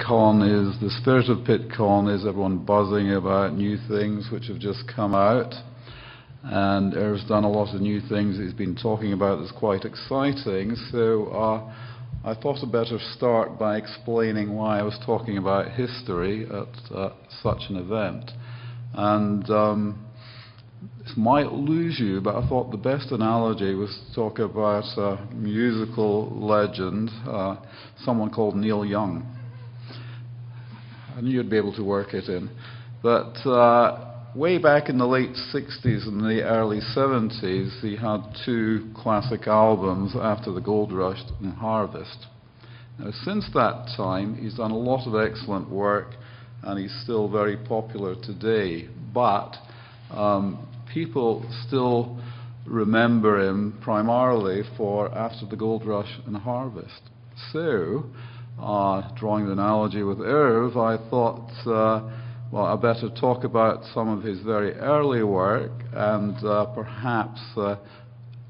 Pittcon is, the spirit of Pittcon is everyone buzzing about new things which have just come out. And Irv's done a lot of new things he's been talking about that's quite exciting. So I thought I'd better start by explaining why I was talking about history at such an event. And this might lose you, but I thought the best analogy was to talk about a musical legend, someone called Neil Young. I knew you'd be able to work it in. But way back in the late 60s and the early 70s, he had two classic albums, After the Gold Rush and Harvest. Now, since that time, he's done a lot of excellent work, and he's still very popular today. But people still remember him primarily for After the Gold Rush and Harvest. So, drawing the analogy with Irv, I thought, well, I better talk about some of his very early work and perhaps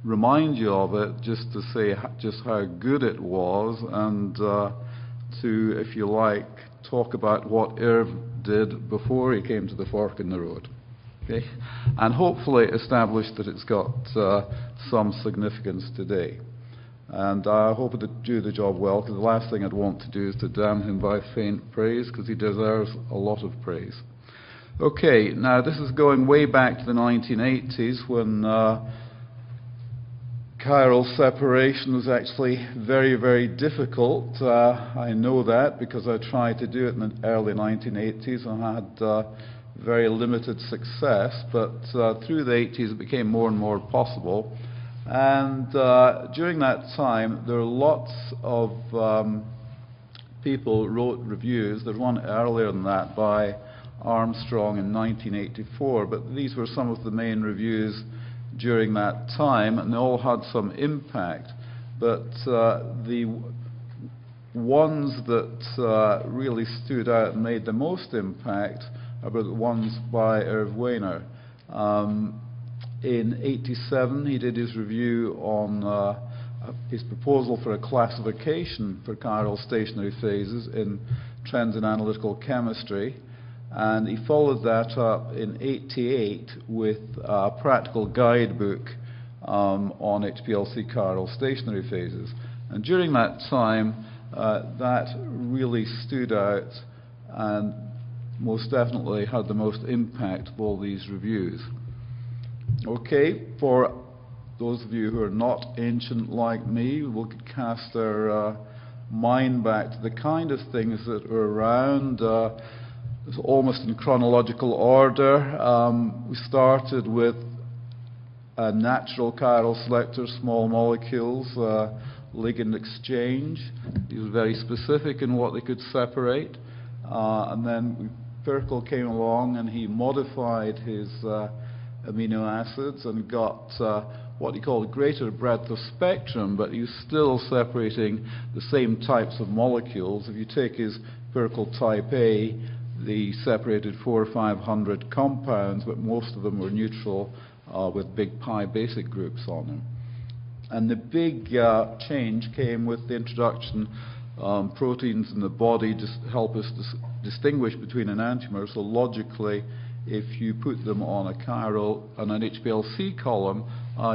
remind you of it, just to say just how good it was, and to, if you like, talk about what Irv did before he came to the fork in the road. Okay? And hopefully establish that it's got some significance today. And I hope to do the job well, because the last thing I'd want to do is to damn him by faint praise, because he deserves a lot of praise. Okay, now this is going way back to the 1980s, when chiral separation was actually very, very difficult. I know that because I tried to do it in the early 1980s and had very limited success, but through the 80s it became more and more possible. And during that time, there were lots of people wrote reviews. There's one earlier than that by Armstrong in 1984, but these were some of the main reviews during that time, and they all had some impact. But the ones that really stood out and made the most impact are the ones by Irving W Wainer. In '87, he did his review on his proposal for a classification for chiral stationary phases in Trends in Analytical Chemistry, and he followed that up in '88 with a practical guidebook on HPLC chiral stationary phases. And during that time, that really stood out and most definitely had the most impact of all these reviews. Okay, for those of you who are not ancient like me, we'll cast our mind back to the kind of things that were around, almost in chronological order. We started with natural chiral selectors, small molecules, ligand exchange. These were very specific in what they could separate. And then Pittcon came along and he modified his amino acids and got what he called a greater breadth of spectrum, but he was still separating the same types of molecules. If you take his Pittcon type A, he separated 400 or 500 compounds, but most of them were neutral with big pi basic groups on them. And the big change came with the introduction proteins in the body just help us distinguish between enantiomers. So logically, if you put them on a chiral and an HPLC column,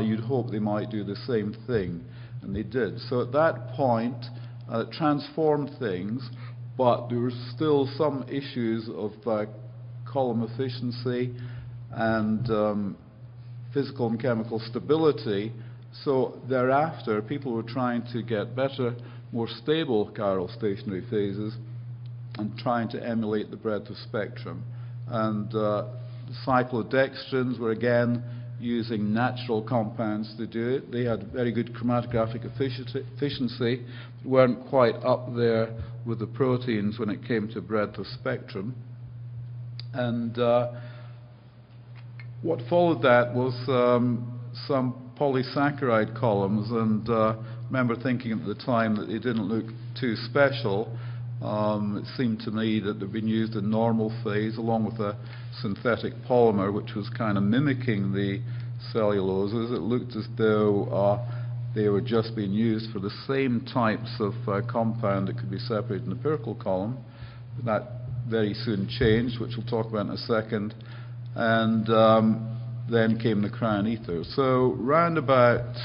you'd hope they might do the same thing, and they did. So at that point, it transformed things, but there were still some issues of column efficiency and physical and chemical stability. So thereafter, people were trying to get better, more stable chiral stationary phases and trying to emulate the breadth of spectrum. And the cyclodextrins were again using natural compounds to do it. They had very good chromatographic efficiency, but weren't quite up there with the proteins when it came to breadth of spectrum. And what followed that was some polysaccharide columns, and I remember thinking at the time that they didn't look too special. It seemed to me that they'd been used in normal phase along with a synthetic polymer which was kind of mimicking the celluloses. It looked as though they were just being used for the same types of compound that could be separated in the Pittcon column. that very soon changed, which we'll talk about in a second, and then came the crown ether. So round about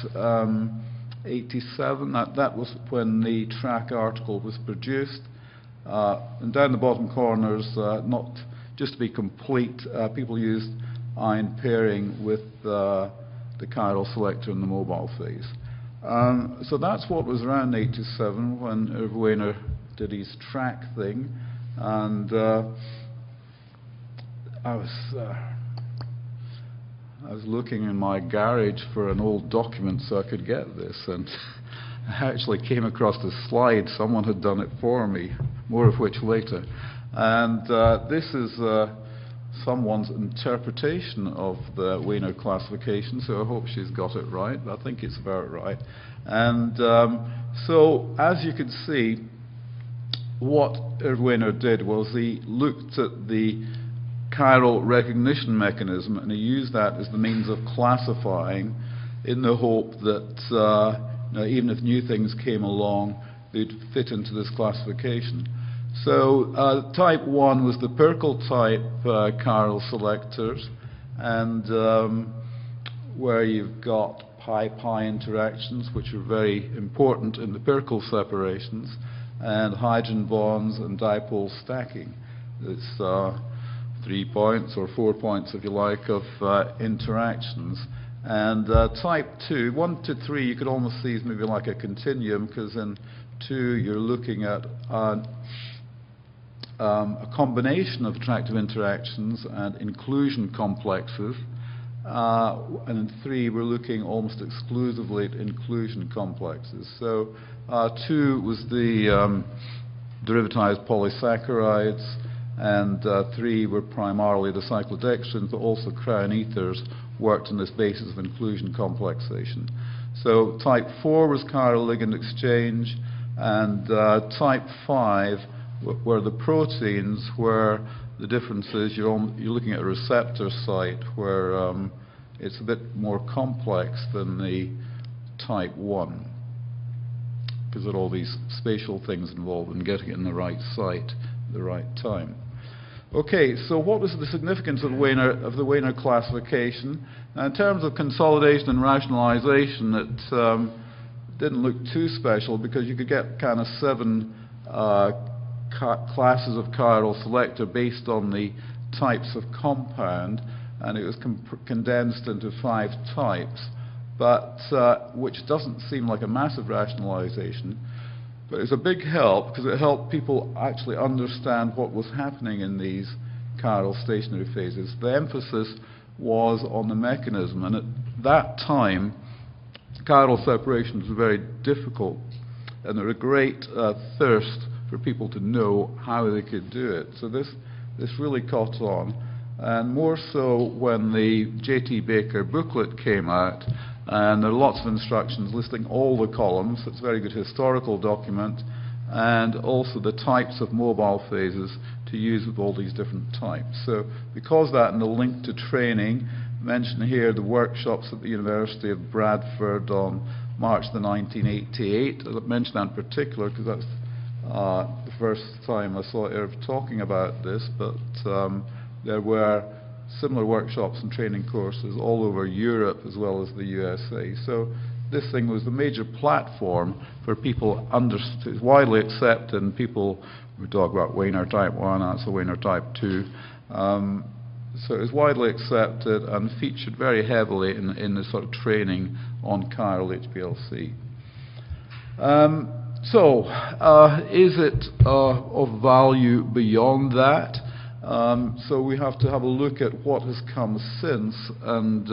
87, that was when the track article was produced. And down the bottom corners, not just to be complete, people used ion pairing with the chiral selector in the mobile phase. So that's what was around 87 when Irving Wainer did his track thing, and I was looking in my garage for an old document so I could get this, and I actually came across a slide. Someone had done it for me, more of which later. And this is someone's interpretation of the Wainer classification, so I hope she's got it right. I think it's about right. And so, as you can see, what Irving Wainer did was he looked at the chiral recognition mechanism, and he used that as the means of classifying, in the hope that even if new things came along, they'd fit into this classification. So type 1 was the Pittcon type chiral selectors, and where you've got pi-pi interactions, which are very important in the Pittcon separations, and hydrogen bonds and dipole stacking. It's 3 points or 4 points, if you like, of interactions. And type 2, 1 to 3, you could almost see as maybe like a continuum, because in 2 you're looking at a combination of attractive interactions and inclusion complexes, and in 3 we're looking almost exclusively at inclusion complexes. So 2 was the derivatized polysaccharides, and 3 were primarily the cyclodextrins, but also crown ethers worked on this basis of inclusion complexation. So type 4 was chiral ligand exchange, and type 5 were the proteins, where the difference is you're looking at a receptor site where it's a bit more complex than the type 1, because there are all these spatial things involved in getting it in the right site at the right time. Okay, so what was the significance of the Wainer classification? Now, in terms of consolidation and rationalization, it didn't look too special, because you could get kind of 7 classes of chiral selector based on the types of compound, and it was condensed into 5 types, but which doesn't seem like a massive rationalization. But it's a big help, because it helped people actually understand what was happening in these chiral stationary phases. The emphasis was on the mechanism, and at that time chiral separations were very difficult, and there was a great thirst for people to know how they could do it. So this really caught on, and more so when the J.T. Baker booklet came out. And there are lots of instructions listing all the columns. It's a very good historical document, and also the types of mobile phases to use with all these different types. So because of that, and the link to training, mention here the workshops at the University of Bradford on March the 1988. I mention that in particular because that's the first time I saw Irv talking about this, but there were similar workshops and training courses all over Europe as well as the USA. So this thing was the major platform for people it's widely accepted, and people would talk about Wainer type 1, that's a Wainer type 2. So it was widely accepted and featured very heavily in the sort of training on chiral HPLC. Is it of value beyond that? So we have to have a look at what has come since, and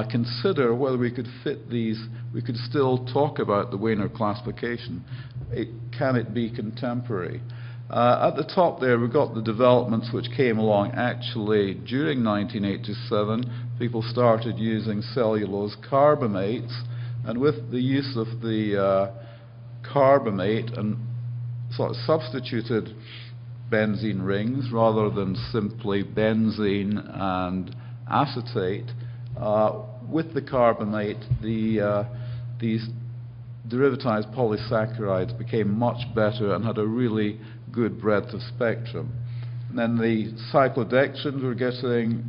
consider whether we could fit these. We could still talk about the Wainer classification. Can it be contemporary? At the top there we've got the developments which came along actually during 1987. People started using cellulose carbamates, and with the use of the carbamate and sort of substituted benzene rings rather than simply benzene and acetate. With the carbamate, these derivatized polysaccharides became much better and had a really good breadth of spectrum. And then the cyclodextrins were getting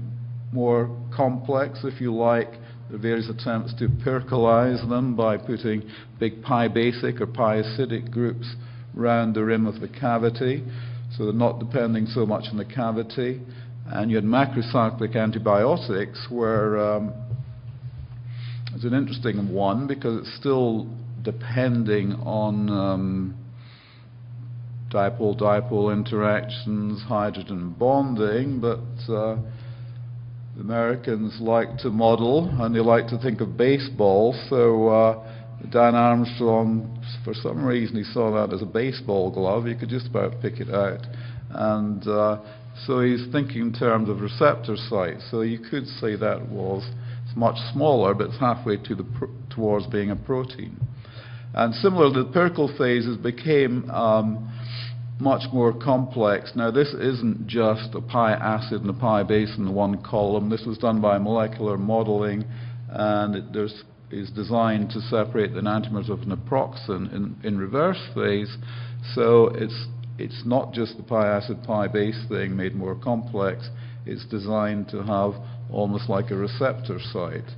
more complex, if you like. There are various attempts to percolize them by putting big pi basic or pi acidic groups round the rim of the cavity, so they're not depending so much on the cavity. And you had macrocyclic antibiotics, where it's an interesting one because it's still depending on dipole-dipole interactions, hydrogen bonding, but the Americans like to model and they like to think of baseball, so Dan Armstrong, for some reason, he saw that as a baseball glove. You could just about pick it out. And so he's thinking in terms of receptor sites. So you could say that was much smaller, but it's halfway to towards being a protein. And similarly, the Perkel phases became much more complex. Now, this isn't just a pi acid and a pi base in the one column. This was done by molecular modeling, and it is designed to separate the enantiomers of naproxen in reverse phase. So it's not just the pi acid pi base thing made more complex. It's designed to have almost like a receptor site.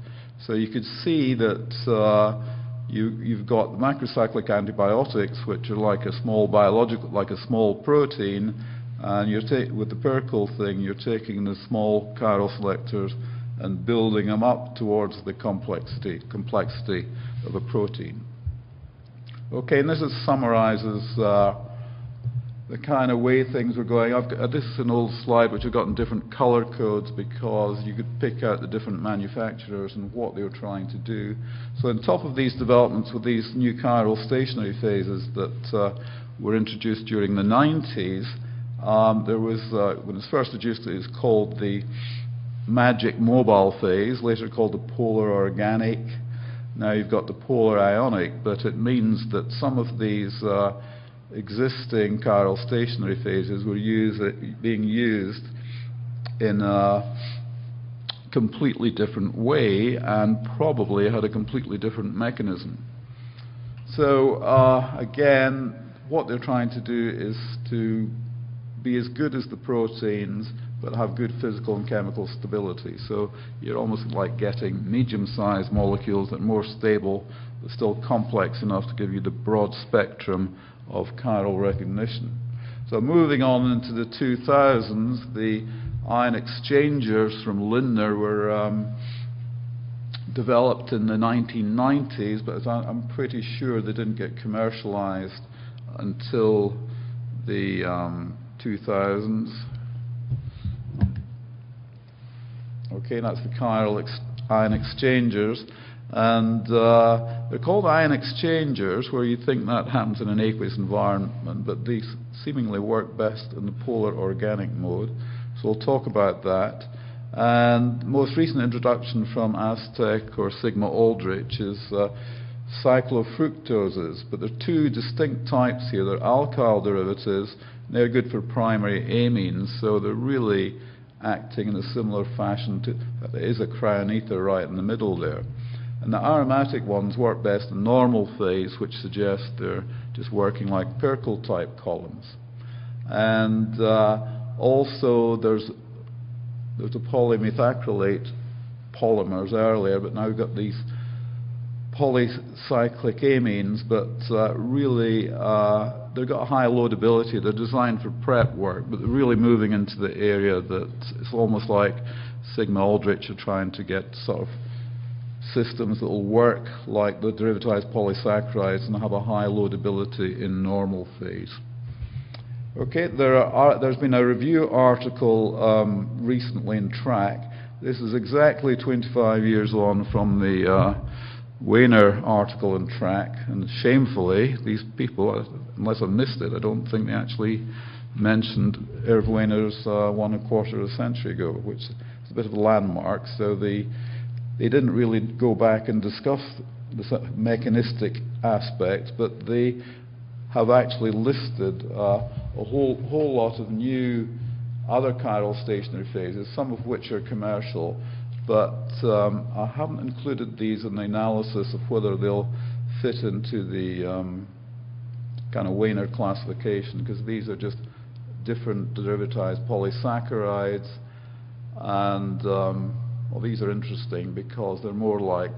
So you could see that you've got the macrocyclic antibiotics, which are like a small biological, like a small protein, and with the Perkel thing, you're taking the small chiral selectors and building them up towards the complexity of a protein. Okay, and this summarizes the kind of way things were going. This is an old slide which I've got in different color codes because you could pick out the different manufacturers and what they were trying to do. So on top of these developments with these new chiral stationary phases that were introduced during the 90s, there was, when it was first introduced, it was called the magic mobile phase, later called the polar organic. Now you've got the polar ionic, but it means that some of these existing chiral stationary phases were being used in a completely different way and probably had a completely different mechanism. So again, what they're trying to do is to be as good as the proteins but have good physical and chemical stability. So you're almost like getting medium-sized molecules that are more stable but still complex enough to give you the broad spectrum of chiral recognition. So moving on into the 2000s, the ion exchangers from Lindner were developed in the 1990s, but I'm pretty sure they didn't get commercialized until the 2000s. Okay, that's the chiral ion exchangers. And they're called ion exchangers, where you think that happens in an aqueous environment, but these seemingly work best in the polar organic mode. So we'll talk about that. And the most recent introduction from Aztec or Sigma Aldrich is cyclofructoses. But there are two distinct types here. They're alkyl derivatives, and they're good for primary amines, so they're really acting in a similar fashion to, there is a crown ether right in the middle there. And the aromatic ones work best in normal phase, which suggests they're just working like Perkel type columns. And also there's a polymethacrylate polymers earlier, but now we've got these polycyclic amines, but really they've got a high loadability. They're designed for prep work, but they're really moving into the area that it's almost like Sigma Aldrich are trying to get sort of systems that will work like the derivatized polysaccharides and have a high loadability in normal phase. Okay, there's been a review article recently in Track. This is exactly 25 years on from the Wainer article in Track, and shamefully, these people, unless I missed it, I don't think they actually mentioned Irving Wainer's 1/4 century ago, which is a bit of a landmark. So they didn't really go back and discuss the mechanistic aspect, but they have actually listed a whole lot of new other chiral stationary phases, some of which are commercial, but I haven't included these in the analysis of whether they'll fit into the kind of Wainer classification, because these are just different derivatized polysaccharides, and well, these are interesting because they're more like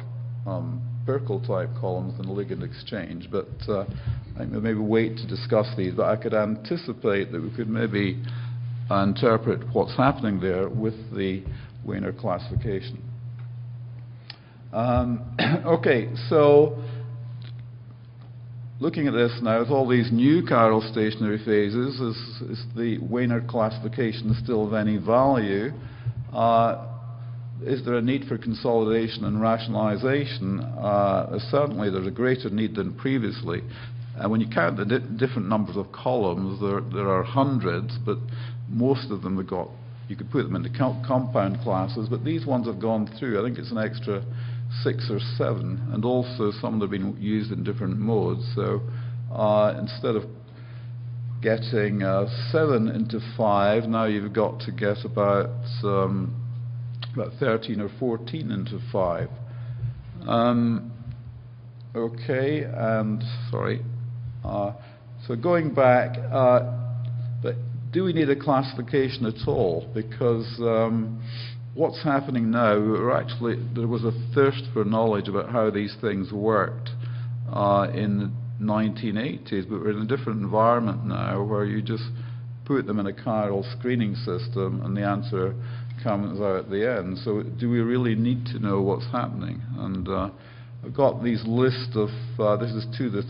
Perkel type columns than ligand exchange, but I think we'll maybe wait to discuss these, but I could anticipate that we could maybe interpret what's happening there with the Wainer classification. Okay, so looking at this now, with all these new chiral stationary phases, is the Wainer classification still of any value? Is there a need for consolidation and rationalization? Certainly there's a greater need than previously. When you count the different numbers of columns, there are hundreds, but most of them have got, you could put them into compound classes, but these ones have gone through, I think it's an extra 6 or 7, and also some that have been used in different modes. So instead of getting 7 into 5, now you've got to get about 13 or 14 into 5. Okay, and sorry. So going back, do we need a classification at all? Because what's happening now, there was a thirst for knowledge about how these things worked in the 1980s, but we're in a different environment now where you just put them in a chiral screening system and the answer comes out at the end. So do we really need to know what's happening? And I've got these lists of, this is through the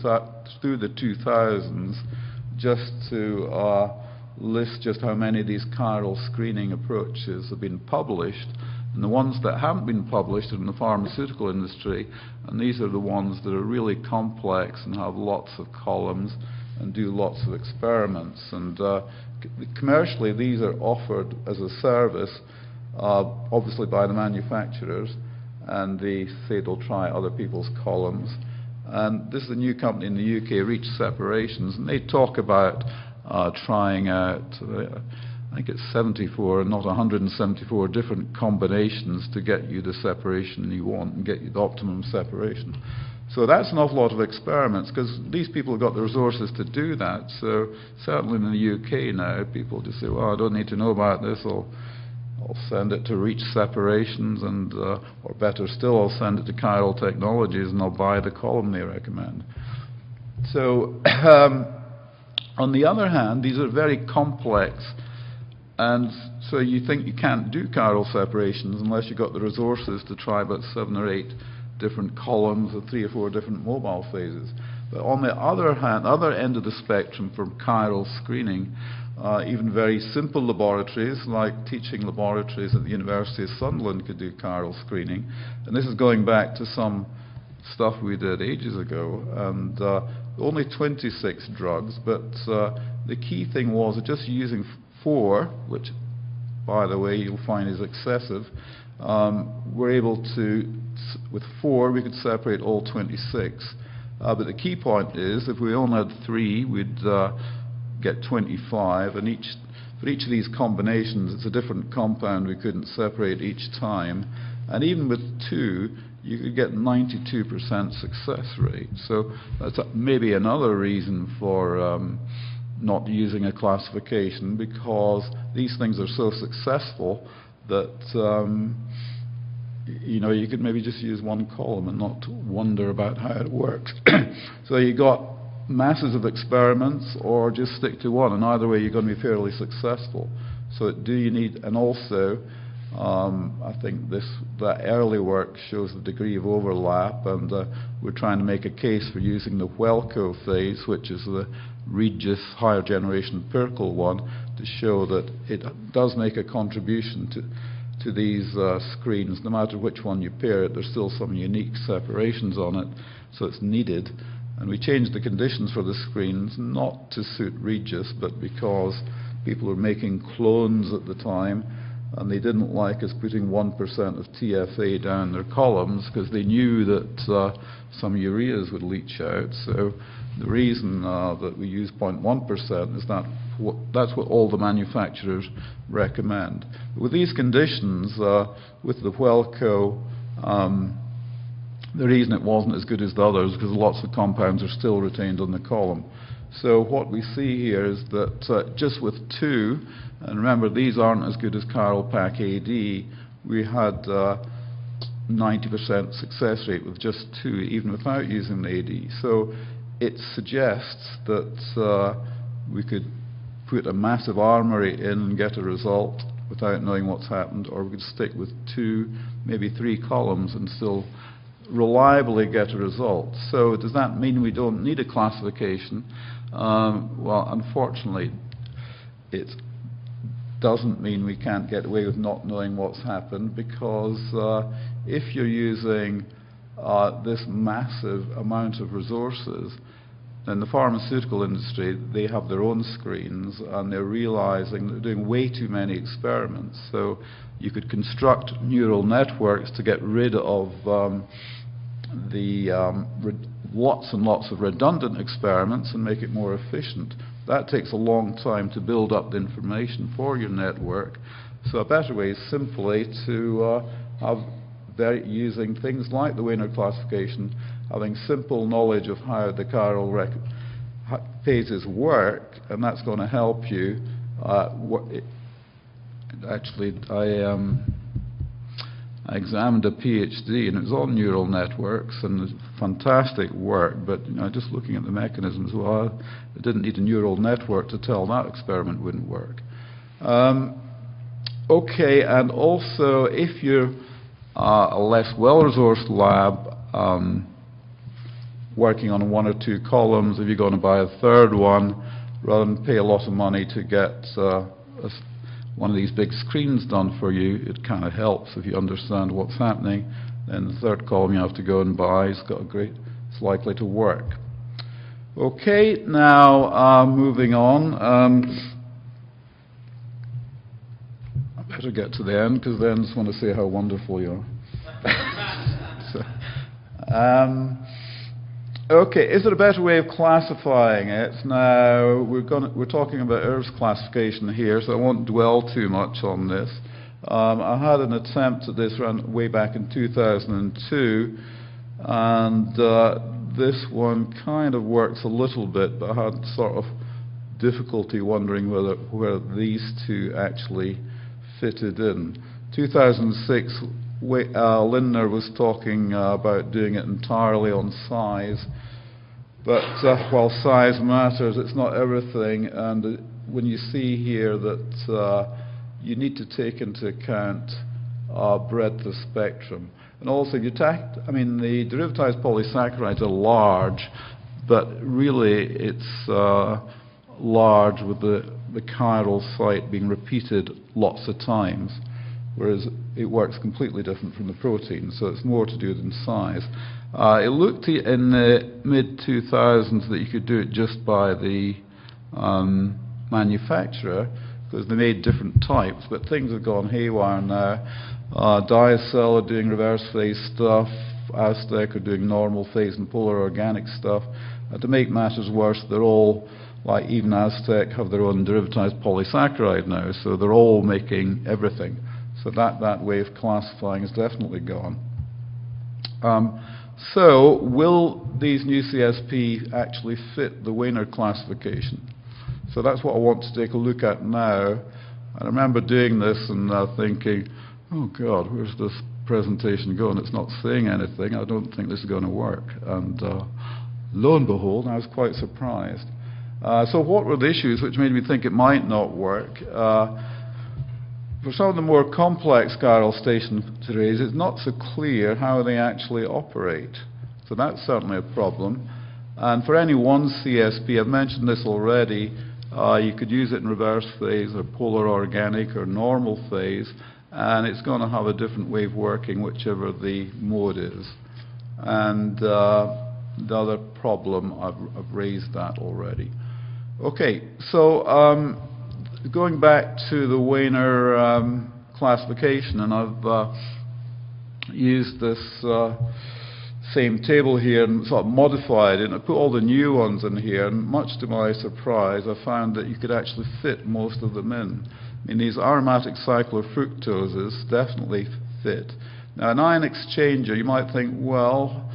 2000s, just to list just how many of these chiral screening approaches have been published. And the ones that haven't been published are in the pharmaceutical industry, and these are the ones that are really complex and have lots of columns and do lots of experiments. And commercially, these are offered as a service, obviously by the manufacturers, and they say they'll try other people's columns. And this is a new company in the UK, Reach Separations, and they talk about trying out, I think it's 74, not 174 different combinations to get you the separation you want and get you the optimum separation. So that's an awful lot of experiments, because these people have got the resources to do that. So certainly in the UK now, people just say, well, I don't need to know about this, I'll send it to Reach Separations, and or better still, I'll send it to Chiral Technologies and I'll buy the column they recommend. So on the other hand, these are very complex, and so you think you can't do chiral separations unless you've got the resources to try about 7 or 8 different columns or 3 or 4 different mobile phases. But on the other hand, other end of the spectrum for chiral screening, even very simple laboratories like teaching laboratories at the University of Sunderland could do chiral screening. And this is going back to some stuff we did ages ago, and only 26 drugs, but the key thing was just using 4, which by the way you'll find is excessive. We're able to, with 4 we could separate all 26, but the key point is if we only had 3 we'd get 25, and for each of these combinations it's a different compound we couldn't separate each time, and even with 2 you could get 92% success rate. So that's maybe another reason for not using a classification, because these things are so successful that you know, you could maybe just use one column and not wonder about how it works. So you got masses of experiments, or just stick to one, and either way you're going to be fairly successful. So do you need, and also I think that early work shows the degree of overlap, and we're trying to make a case for using the Whelko phase, which is the Regis higher generation Perkel one, to show that it does make a contribution to these screens. No matter which one you pair it, there's still some unique separations on it, so it's needed. And we changed the conditions for the screens not to suit Regis, but because people were making clones at the time, and they didn't like us putting 1% of TFA down their columns because they knew that some ureas would leach out. So the reason that we use 0.1% is that's what all the manufacturers recommend. With these conditions, with the Whelko The reason it wasn't as good as the others because lots of compounds are still retained on the column. So what we see here is that just with 2, and remember these aren't as good as Chiral Pack AD, we had 90% success rate with just 2, even without using the AD. So it suggests that we could put a massive armory in and get a result without knowing what's happened, or we could stick with 2, maybe 3 columns and still reliably get a result. So does that mean we don't need a classification? Well, unfortunately, it doesn't mean we can't get away with not knowing what's happened, because if you're using this massive amount of resources, in the pharmaceutical industry, they have their own screens, and they're realizing they're doing way too many experiments. So you could construct neural networks to get rid of lots and lots of redundant experiments and make it more efficient. That takes a long time to build up the information for your network. So a better way is simply to have using things like the Wainer classification, having simple knowledge of how the chiral phases work, and that's going to help you. Actually, I examined a PhD, and it was on neural networks, and it's fantastic work, but just looking at the mechanisms, well, it didn't need a neural network to tell that experiment wouldn't work. Okay, and also if you're a less well-resourced lab, working on 1 or 2 columns, if you're going to buy a 3rd one, rather than pay a lot of money to get one of these big screens done for you, it kind of helps if you understand what's happening. Then the 3rd column you have to go and buy. It's likely to work. Okay, now moving on. I better get to the end, because then I just want to say how wonderful you are. So, okay, is there a better way of classifying it? Now, we're talking about Irv's classification here, so I won't dwell too much on this. I had an attempt at this way back in 2002, and this one kind of works a little bit, but I had sort of difficulty wondering where these 2 actually fitted in. 2006, Lindner was talking about doing it entirely on size, but while size matters, it's not everything, and when you see here that you need to take into account breadth of spectrum, and also the derivatized polysaccharides are large, but really it's large with the chiral site being repeated lots of times, whereas it works completely different from the protein, so it's more to do than size. It looked in the mid-2000s that you could do it just by the manufacturer, because they made different types, but things have gone haywire now. Diacell are doing reverse phase stuff, Aztec are doing normal phase and polar organic stuff. To make matters worse, they're all, like even Aztec, have their own derivatized polysaccharide now, so they're all making everything. So that way of classifying is definitely gone. So will these new CSP actually fit the Wainer classification? So that's what I want to take a look at now. I remember doing this and thinking, oh God, where's this presentation going? It's not saying anything. I don't think this is going to work. And lo and behold, I was quite surprised. So what were the issues which made me think it might not work? For some of the more complex chiral station arrays, it's not so clear how they actually operate. So that's certainly a problem. And for any one CSP, I've mentioned this already, you could use it in reverse phase or polar organic or normal phase, and it's going to have a different way of working whichever the mode is. And the other problem, I've raised that already. Okay, so going back to the Wainer classification, and I've used this same table here and sort of modified it, and I put all the new ones in here, and much to my surprise I found that you could actually fit most of them in. I mean, these aromatic cyclofructoses definitely fit. Now, an ion exchanger, you might think, well,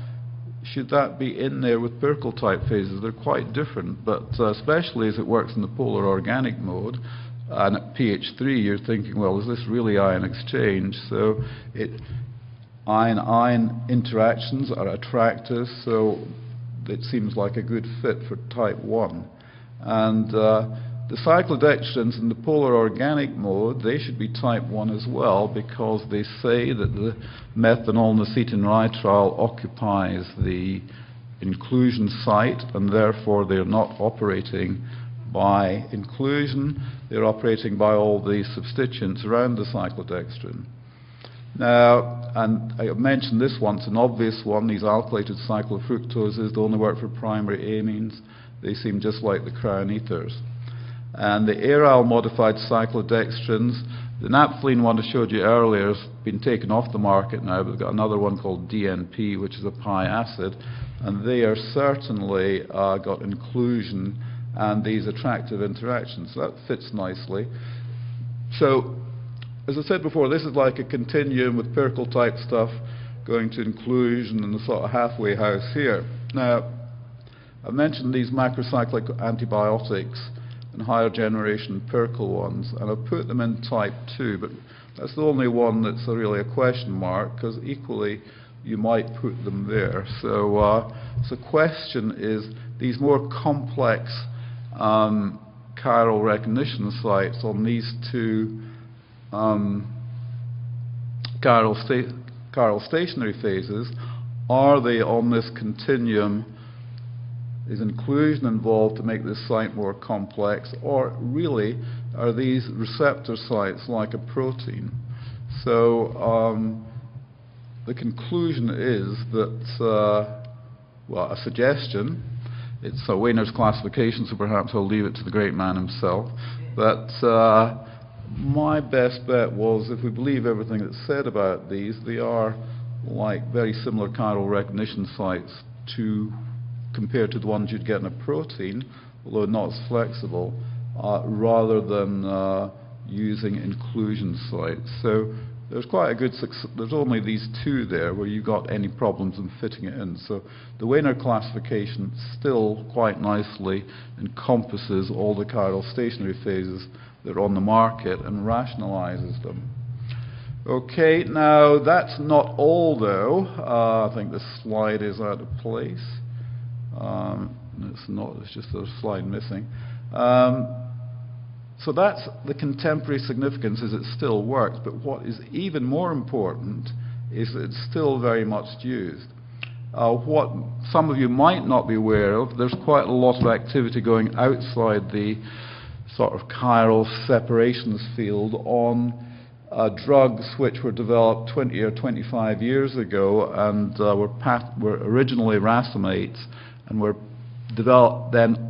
should that be in there with Pittcon type phases? They're quite different, but especially as it works in the polar organic mode, and at pH 3, you're thinking, well, is this really ion exchange? So ion-ion interactions are attractive, so it seems like a good fit for type 1. And the cyclodextrins in the polar organic mode, they should be type 1 as well, because they say that the methanol and acetonitrile occupies the inclusion site, and therefore they're not operating by inclusion, they're operating by all the substituents around the cyclodextrin. Now, and I mentioned this once, an obvious one, these alkylated cyclofructoses, they only work for primary amines. They seem just like the crown ethers. And the aryl modified cyclodextrins, the naphthalene one I showed you earlier has been taken off the market now, but we've got another one called DNP, which is a pi acid, and they are certainly got inclusion and these attractive interactions. So that fits nicely. So, as I said before, this is like a continuum with Pittcon type stuff going to inclusion and the sort of halfway house here. Now, I mentioned these macrocyclic antibiotics and higher generation Pittcon ones, and I've put them in type 2, but that's the only one that's really a question mark, because equally you might put them there. So the question is, these more complex chiral recognition sites on these two chiral stationary phases, are they on this continuum? Is inclusion involved to make this site more complex, or really are these receptor sites like a protein? So the conclusion is that, well, a suggestion, it's a Wainer's classification, so perhaps I'll leave it to the great man himself, but my best bet was, if we believe everything that's said about these, they are like very similar chiral recognition sites compared to the ones you'd get in a protein, although not as flexible, rather than using inclusion sites. So there's quite a good success. There's only these two there where you got any problems in fitting it in. So the Wainer classification still quite nicely encompasses all the chiral stationary phases that are on the market and rationalizes them. Okay, now that's not all though. I think this slide is out of place. It's not, it's just a slide missing. So that's the contemporary significance, is it still works, but what is even more important is that it's still very much used. What some of you might not be aware of, there's quite a lot of activity going outside the sort of chiral separations field on drugs which were developed 20 or 25 years ago and were originally racemates and were developed then.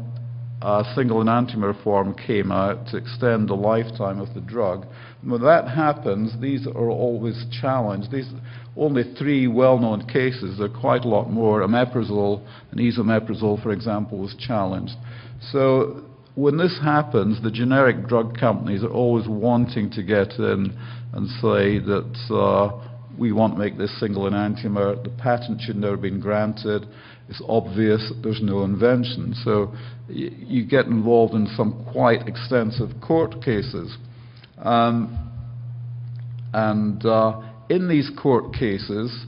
A single enantiomer form came out to extend the lifetime of the drug. And when that happens, these are always challenged. These only 3 well-known cases. There are quite a lot more. Omeprazole and esomeprazole, for example, was challenged. So when this happens, the generic drug companies are always wanting to get in and say that we want to make this single enantiomer. The patent should never have been granted. It's obvious there's no invention. So you get involved in some quite extensive court cases. In these court cases,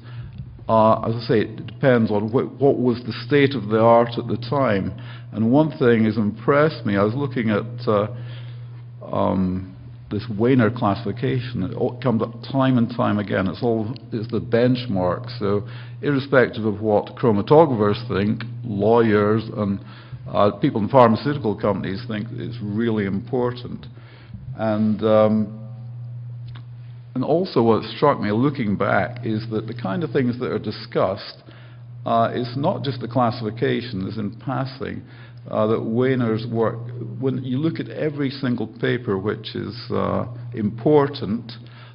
as I say, it depends on what was the state of the art at the time. And one thing has impressed me. I was looking at this Wainer classification. It comes up time and time again. It's the benchmark. So irrespective of what chromatographers think, lawyers and people in pharmaceutical companies think it's really important. And also what struck me looking back is that the kind of things that are discussed is not just the classification, as in passing, that Wainer's work, when you look at every single paper which is important,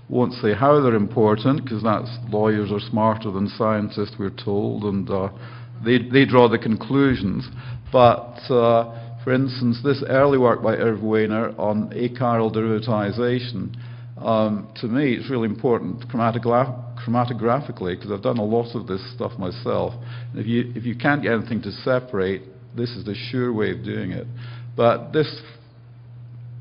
won't say how they're important, because that's lawyers are smarter than scientists, we're told, and they draw the conclusions. But for instance, this early work by Irving W Wainer on achiral derivatization, to me it's really important. chromatographically, because I've done a lot of this stuff myself. And if you can't get anything to separate, this is the sure way of doing it. But this,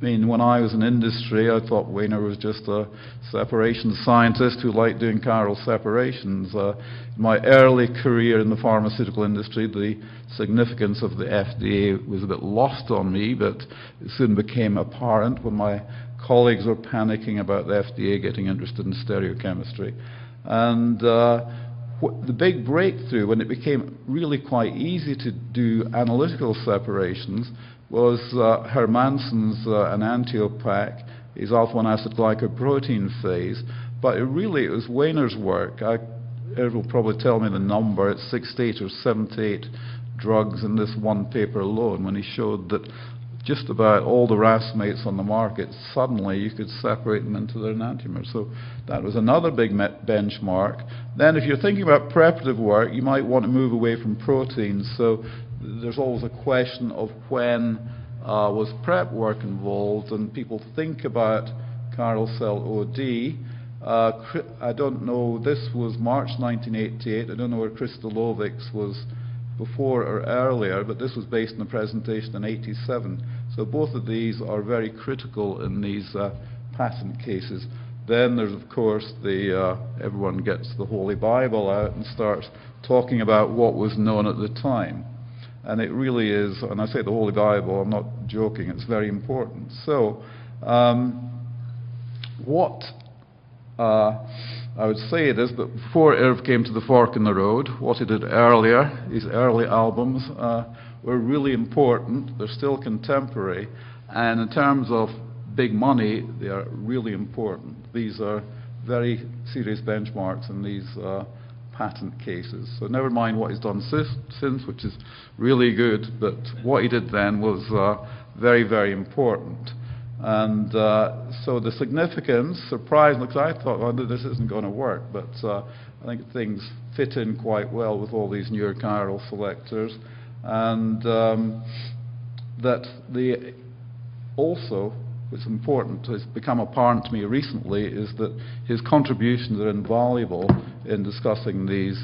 I mean, when I was in industry, I thought Wainer was just a separation scientist who liked doing chiral separations. In my early career in the pharmaceutical industry, the significance of the FDA was a bit lost on me, but it soon became apparent when my colleagues were panicking about the FDA getting interested in stereochemistry. And the big breakthrough, when it became really quite easy to do analytical separations, was Hermanssen's enantiopac, his alpha-1 acid glycoprotein phase. But it was Wainer's work. Irv will probably tell me the number. It's 68 or 78 drugs in this one paper alone, when he showed that just about all the racemates on the market, suddenly you could separate them into their enantiomers. So that was another big benchmark. Then if you're thinking about preparative work, you might want to move away from proteins. So there's always a question of when was prep work involved, and people think about chiral cell OD. I don't know, this was March 1988. I don't know where Kristalovics was before or earlier, but this was based on a presentation in 87. So both of these are very critical in these patent cases. Then there's, of course, everyone gets the Holy Bible out and starts talking about what was known at the time. And it really is, and I say the Holy Bible, I'm not joking, it's very important. So what I would say this, but before Irv came to the fork in the road, what he did earlier, his early albums, were really important. They're still contemporary, and in terms of big money, they are really important. These are very serious benchmarks in these patent cases. So never mind what he's done since, which is really good, but what he did then was very, very important. And so the significance surprised me, because I thought, well, this isn't going to work, but I think things fit in quite well with all these newer chiral selectors. And that also, what's important, has become apparent to me recently, is that his contributions are invaluable in discussing these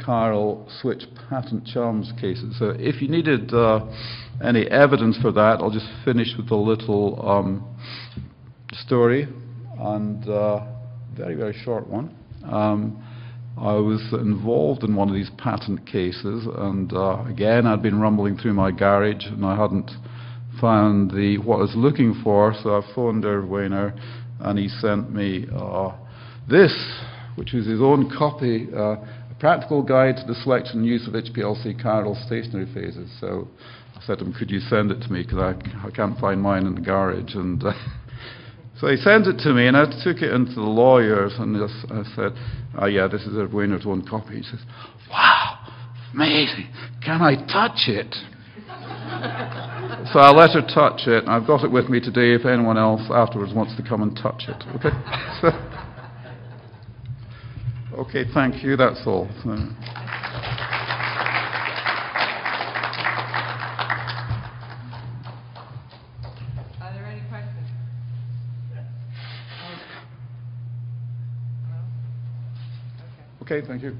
chiral switch patent challenge cases. So if you needed any evidence for that, I'll just finish with a little story, and very, very short one. I was involved in one of these patent cases, and again, I'd been rumbling through my garage, and I hadn't found what I was looking for, so I phoned Irv Wainer, and he sent me this, which was his own copy, A Practical Guide to the Selection and Use of HPLC Chiral Stationary Phases. So I said to him, could you send it to me, because I can't find mine in the garage. And so he sent it to me, and I took it into the lawyers, and I said, yeah, this is Irv Wainer's own copy. He says, wow, amazing, can I touch it? So I let her touch it, and I've got it with me today if anyone else afterwards wants to come and touch it. Okay? Okay, thank you, that's all. Are there any questions? Okay, thank you.